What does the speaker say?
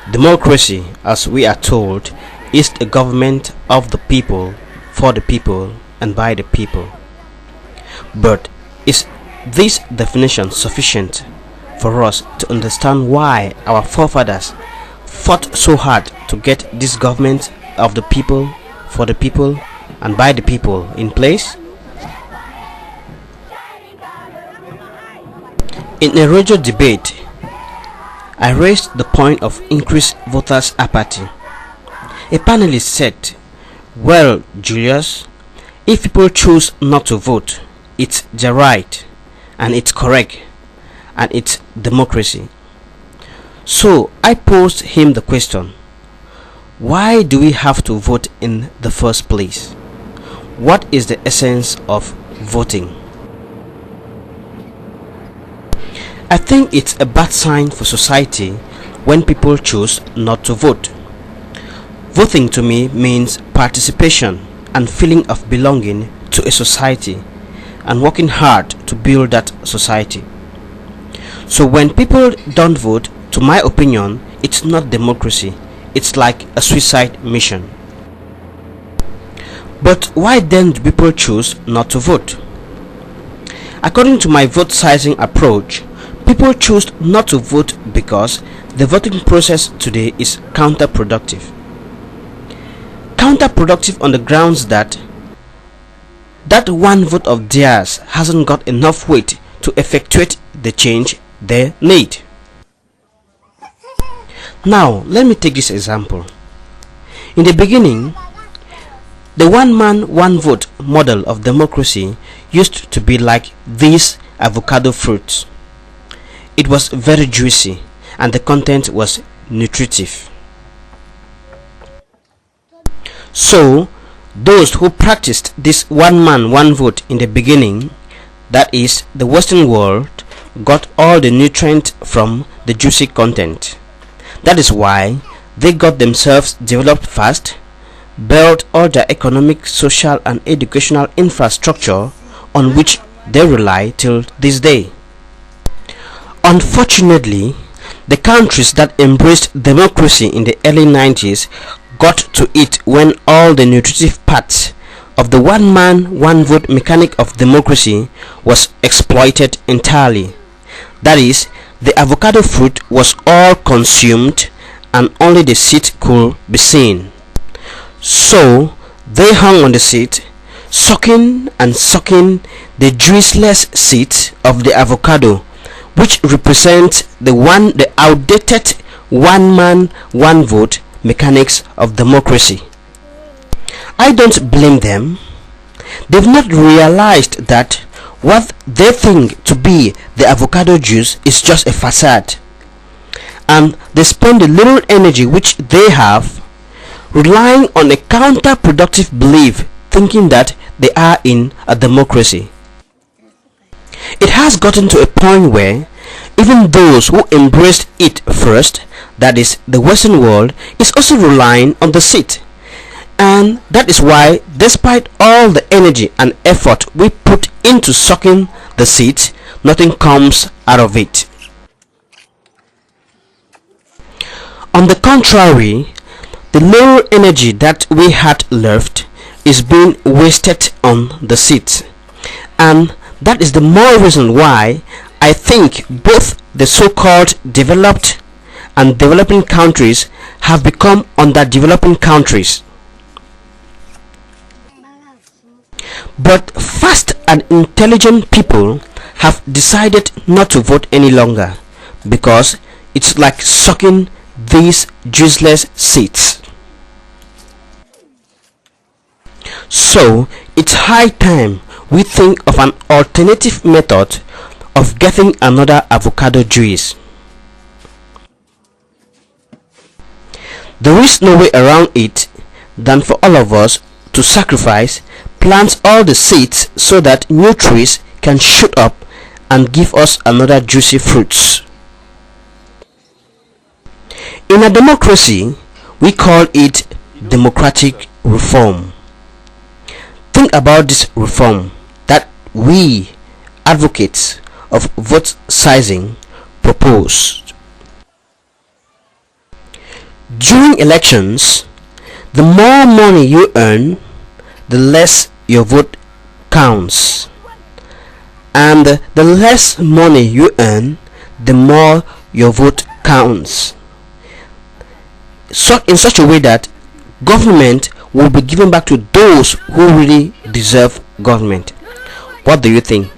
Democracy, as we are told, is the government of the people, for the people, and by the people. But is this definition sufficient for us to understand why our forefathers fought so hard to get this government of the people, for the people, and by the people in place? In a radio debate, I raised the point of increased voters' apathy. A panelist said, "Well, Julius, if people choose not to vote, it's their right, and it's correct, and it's democracy." So I posed him the question, why do we have to vote in the first place? What is the essence of voting? I think it's a bad sign for society when people choose not to vote. Voting to me means participation and feeling of belonging to a society and working hard to build that society. So when people don't vote, to my opinion, it's not democracy, it's like a suicide mission. But why then do people choose not to vote? According to my vote sizing approach, people choose not to vote because the voting process today is counterproductive. Counterproductive on the grounds that one vote of theirs hasn't got enough weight to effectuate the change they need. Now, let me take this example. In the beginning, the one man, one vote model of democracy used to be like these avocado fruits. It was very juicy and the content was nutritive. So, those who practiced this one man, one vote in the beginning, that is, the Western world, got all the nutrient from the juicy content. That is why they got themselves developed fast, built all their economic, social and educational infrastructure on which they rely till this day. Unfortunately, the countries that embraced democracy in the early 90s got to it when all the nutritive parts of the one man, one vote mechanic of democracy was exploited entirely. That is, the avocado fruit was all consumed and only the seed could be seen. So they hung on the seed, sucking and sucking the juiceless seeds of the avocado, which represents the outdated one man, one vote mechanics of democracy. I don't blame them. They've not realized that what they think to be the avocado juice is just a facade, and they spend the little energy which they have relying on a counterproductive belief, thinking that they are in a democracy. It has gotten to a point where even those who embraced it first, that is the Western world, is also relying on the seed. And that is why, despite all the energy and effort we put into sucking the seed, nothing comes out of it. On the contrary, the little energy that we had left is being wasted on the seed. And that is the more reason why I think both the so-called developed and developing countries have become underdeveloping countries. But fast and intelligent people have decided not to vote any longer because it's like sucking these juiceless seeds. So it's high time we think of an alternative method of getting another avocado juice. There is no way around it than for all of us to sacrifice, plant all the seeds so that new trees can shoot up and give us another juicy fruits. In a democracy, we call it democratic reform. Think about this reform that we advocates of vote sizing proposed. During elections, the more money you earn, the less your vote counts, and the less money you earn, the more your vote counts. So in such a way that government will be given back to those who really deserve government. What do you think?